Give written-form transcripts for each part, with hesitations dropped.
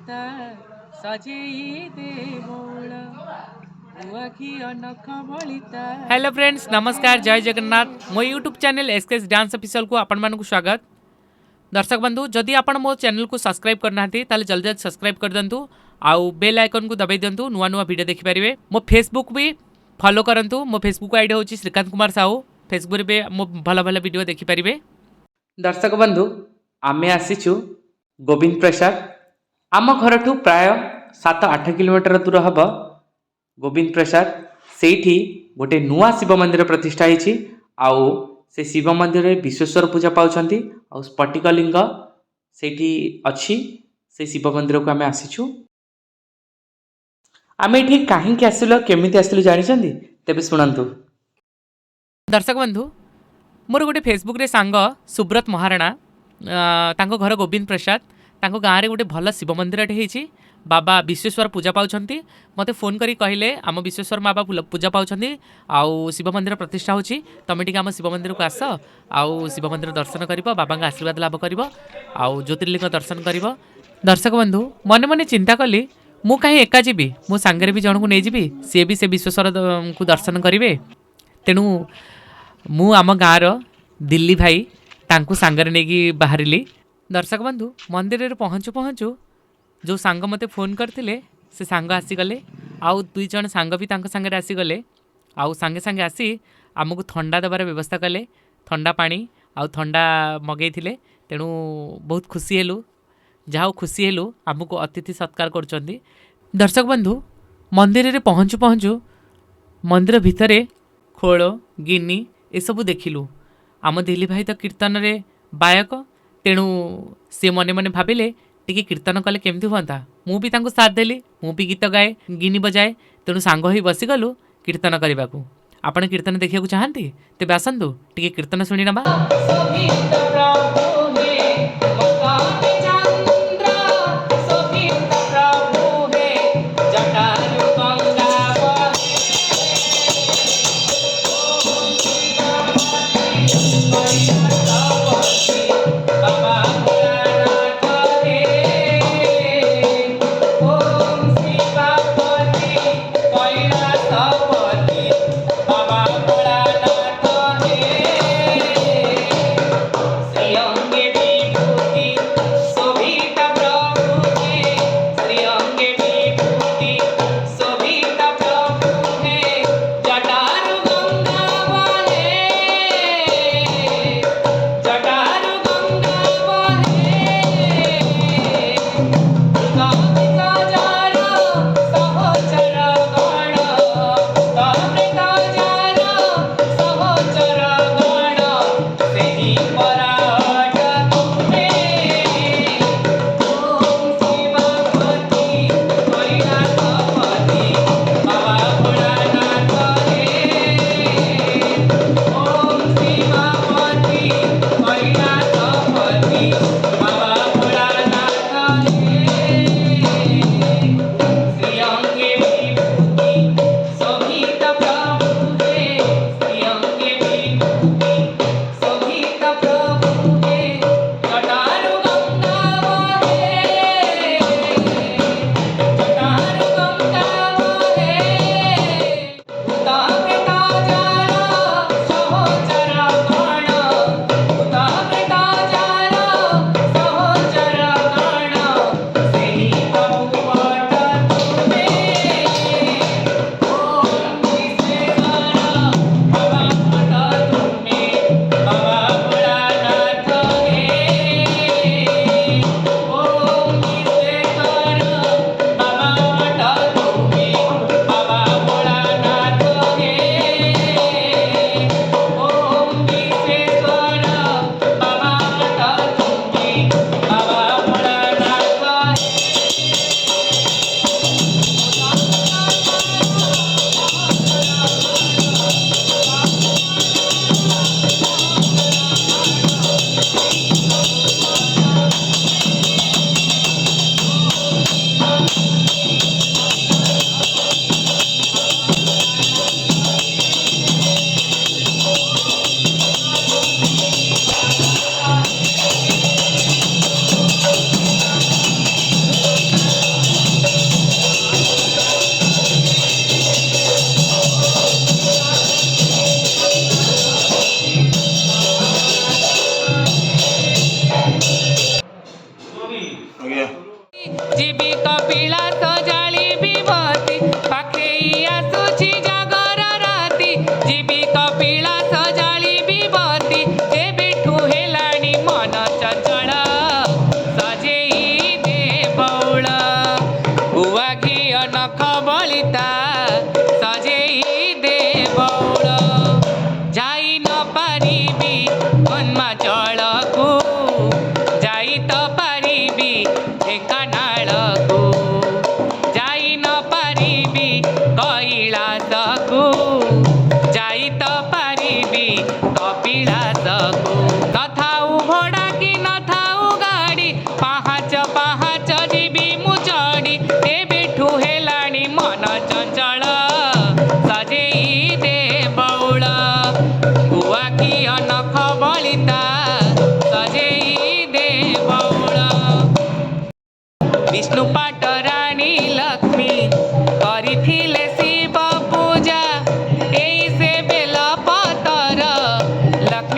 ललिता सजेई दे मोड़ गुआ घिଅ नख बलिता। हेलो फ्रेंड्स, नमस्कार, जय जगन्नाथ। मो YouTube channel SKS dance official को आपण मानकु स्वागत। दर्शक बंधु, जदि आपण मो चैनल को सब्सक्राइब करना ताले जल्दी जल्दी सब्सक्राइब कर दिंतु। आउ बेल आइकन को दबाई दिंतु, नुआ नुआ वीडियो देखि पारिबे। मो फेसबुक भी फॉलो करंतु। मो फेसबुक आईडी होची श्रीकांत कुमार साहू। फेसबुक रे मो भल भल वीडियो देखि पारिबे। दर्शक बंधु, आमे आसीचु गोविंद प्रसाद। आम घरठू प्राय 7-8 किलोमीटर दूर हम गोविंद प्रसाद। सेठी गोटे नुआ शिव मंदिर प्रतिष्ठा होती। आउ से शिव मंदिर में विश्वेश्वर पूजा पाउछंती। आउ स्फटिकलिंग सेठी अच्छी। से शिव मंदिर को आमे आसीचु। आमे एठी काहे आसिलो केमिति आसिलो जानिछंती तेबे सुनंतु। दर्शक बंधु, मोर गोटे फेसबुक रे सांग सुब्रत महाराणा, तांको घर गोविंद प्रसाद। तांको गाँव में गोटे भल शिव मंदिर होती। बाबा विश्वेश्वर पूजा पाउछंती। मते फोन करी कहले आम विश्वेश्वर बाबा पूजा पाउछंती, आउ शिव मंदिर प्रतिष्ठा होची, तमे टिके आम शिव मंदिर को आस, आउ शिव मंदिर दर्शन करिवो, बाबा आशीर्वाद लाभ करिवो, आउ ज्योतिर्लिंग दर्शन करिवो। दर्शक बंधु, मने मने चिंता कली मु कहीं एका जीवी, मो सांगरे भी जन को नहीं जीवी, सी भी से विश्वेश्वर को दर्शन करेंगे। तेणु मु आम गाँवर दिल्ली भाई तांको सांगरे नहीं बाहरिली। दर्शक बंधु, मंदिर में पहुँचु पहुँचु जो सांग मते फोन करते से सांग आसीगले। आउ 2 जन सांग भी तांको सांगरे आसीगले। आउ सांगे सांगे आसी आमको ठंडा देवार व्यवस्था कले। ठंडा पानी आउ ठंडा मगई थिले। तेणु बहुत खुशी हेलु। जहाँ खुशी हेलु आमको अतिथि सत्कार करचंदी। दर्शक बंधु, मंदिर में पहुँचु पहुँचु मंदिर भितर खोल गिनी ए सबू देखिलु। आम दिल्ली भाई तो कीर्तन रे बायक। तेणु सी मने मने भाविले टिके कीर्तन कले केमती हुआ। मु भी तांको साथ देली, मु भी गीत गाए, गिनी बजाए। तेणु सांग ही बसीगलु कीर्तन करने को। आपण कीर्तन देखा चाहती तेज आसतु टिके कीर्तन शुणी नवा।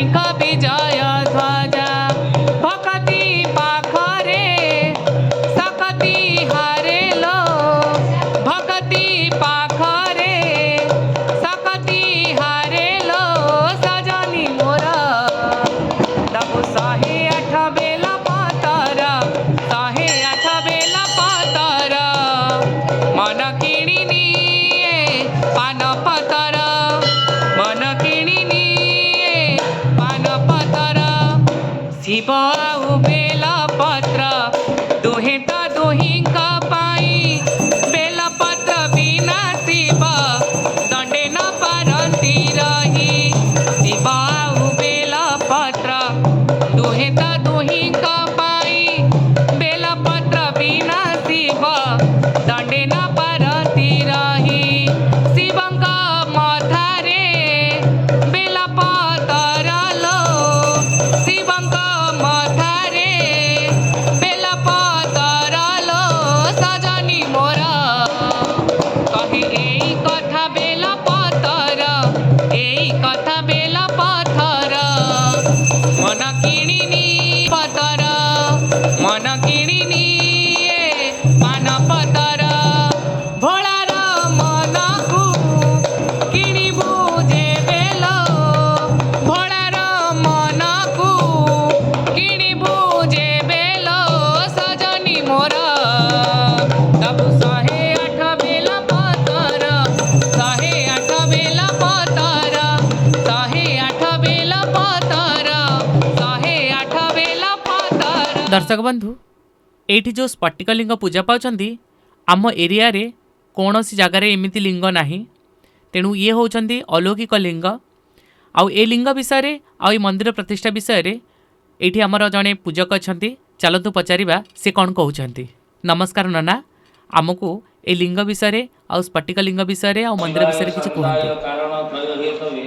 सैनिक विजय ध्वजा भक्ति पाखरे सकती हारे लो भक्ति पाखरे सकती हारे लो सजनी मोर दबु 108 बेल पतर 108 बेल पतर मन किणिनी पान पतर मन किणिनी पान पतर शिव आउ बेल पत्र दुहे त दुहिंक पाई बेल पत्र बिना शिव दंडे न पारती रही शिव आउ बेल पत्र दुहे त दुहिंक पाई बेल पत्र बिना शिव दंडे न पारती रही शिवंक मथारे बेल पतर लो शिवंक मथारे बेल पतर लो सजनी मोर कहे एई कथा बेल पतर एई कथा बेल पथर मन किणिनी पतर मन किणिनी पान पतर भोଳାର ମନକୁ କିଣିବୁ ଯେ ବେଲ ଭୋଳାର ମନକୁ କିଣିବୁ ଯେ ବେଲ ସଜନି ମୋର ଦବୁ 108 ବେଲ ପତର 108 ବେଲ ପତର 108 ବେଲ ପତର 108 ବେଲ ପତର दर्शक बंधु एठी जो स्फटिकलिंग पूजा पाउछंती आम एरिया रे कौनसी जगार एमती लिंग नाही तेणु ये होउछंती अलौकिक लिंग आउ ए लिंग विषय रे आउ ए मंदिर प्रतिष्ठा विषय रे एठी हमर जने पूजक अछंती चलतु पचारिबा से कौन कहउछंती। नमस्कार नना आमको ए लिंग विषय रे आउ स्फटिक लिंग विषय रे आउ मंदिर विषय रे किछ कहंती। कारण त्रय हेतवे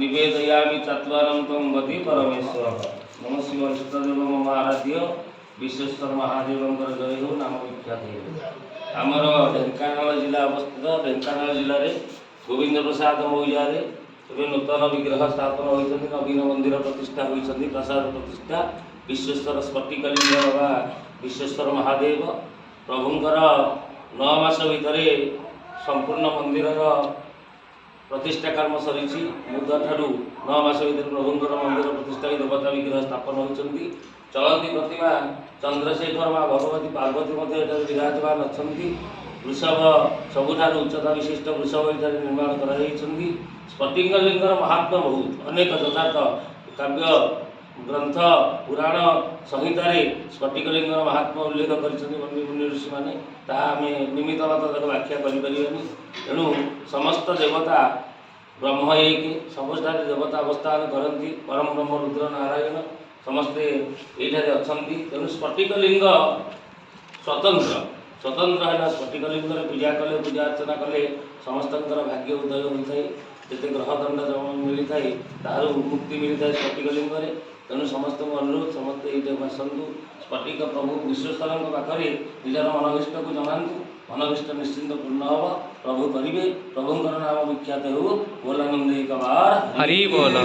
निवेदयामि चत्वारं त्वं गति परमेश्वर नमः शिवाय इष्टदेव मम आराध्य विश्वेश्वर महादेवंकर जय हो नाम विख्यात हो। आमर ढेंकानाल जिला अवस्थित ढेंकानाल जिले में गोविंद प्रसाद मौजा रे नूतन विग्रह स्थापन होती नवीन मंदिर प्रतिष्ठा होती प्रसाद प्रतिष्ठा विश्वेश्वर स्फटिकलिंग बाबा विश्वेश्वर महादेव प्रभुंकर 9 मास भितर संपूर्ण मंदिर प्रतिष्ठा कर्म सरी मुद्दा 9 मास भितर प्रभुंकर मंदिर प्रतिष्ठा देवता विग्रह स्थापन होती चलती प्रतिमा चंद्रशेखर माँ भगवती पार्वती विराजमान अच्छा वृषभ सबुठार उच्चता विशिष्ट वृषभ ये निर्माण कर स्फटिकलिंगर महात्मा बहुत अनेक यथार्थ काव्य ग्रंथ पुराण संहितार स्फटिकलिंगर महात्मा उल्लेख कर ऋषि मैंने आम निमित्त मात्र व्याख्या करें तेणु समस्त देवता ब्रह्म एक सबुठार देवता अवस्थान करती परम ब्रह्म रुद्र नारायण समस्ते ये अच्छा तेणु स्फटिकलिंग स्वतंत्र स्वतंत्र है स्फटिकलिंग पूजा कले पूजा अर्चना कले समस्त भाग्य उदय होता है जिते ग्रह दंड मिलता है तार मुक्ति मिलता है स्फटिकलिंग तेणु समस्त अनुरोध समस्ते ये आसतु स्फटिक प्रभु विश्वेश्वर पाखे निजर मनोभीष्ट को जनातु मनोभीष्ट निश्चिंत पूर्ण हम प्रभु करेंगे प्रभुंकर नाम विख्यात हो बोलानंद एक बार हरि बोल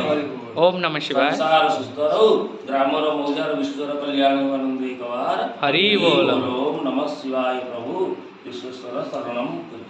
ओम नमः शिवाय संसार सुस्थ रहो ग्रामर मौजार विश्वर कल्याण आनंद एक बार हरि बोल ओम नमः शिवाय प्रभु विश्वेश्वर शरणम पूज्य।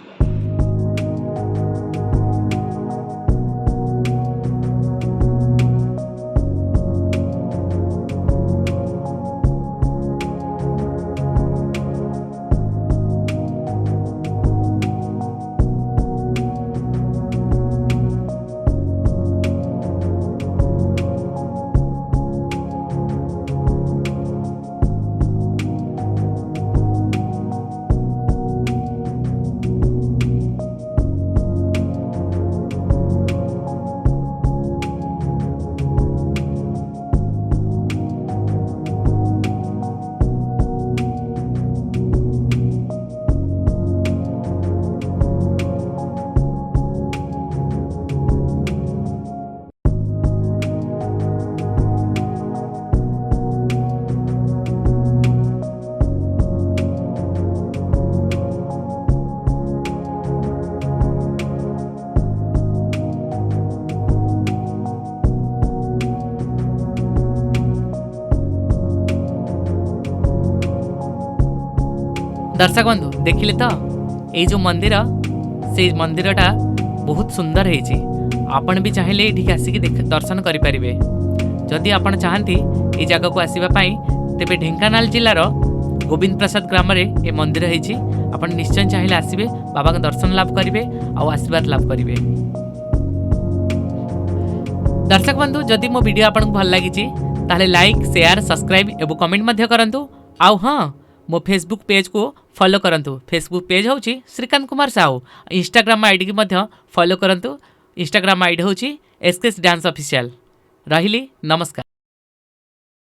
दर्शक बंधु देखिले तो ये जो मंदिर से मंदिरटा बहुत सुंदर है। आपण भी चाहिए ये आसिक दर्शन करें। जदि आपण चाहती ये जगह को आसवाई तेरे ढेंकानाल जिलार गोविंद प्रसाद ग्राम में ये मंदिर है। आपण निश्चय चाहिए आसबे बाबा का दर्शन लाभ करेंगे और आशीर्वाद लाभ करेंगे। दर्शक बंधु जदि मो वीडियो आपको भल लगी ताले लाइक शेयर सब्सक्राइब एवं कमेंट मध्य करंतु। आउ हाँ मो फेसबुक पेज को फॉलो करंतु। फेसबुक पेज हूँ श्रीकांत कुमार साहू। इंस्टाग्राम आईडी की मध्य फॉलो करंतु। इंस्टाग्राम आईडी हूँ SKS डांस ऑफिशियल। रहिली नमस्कार।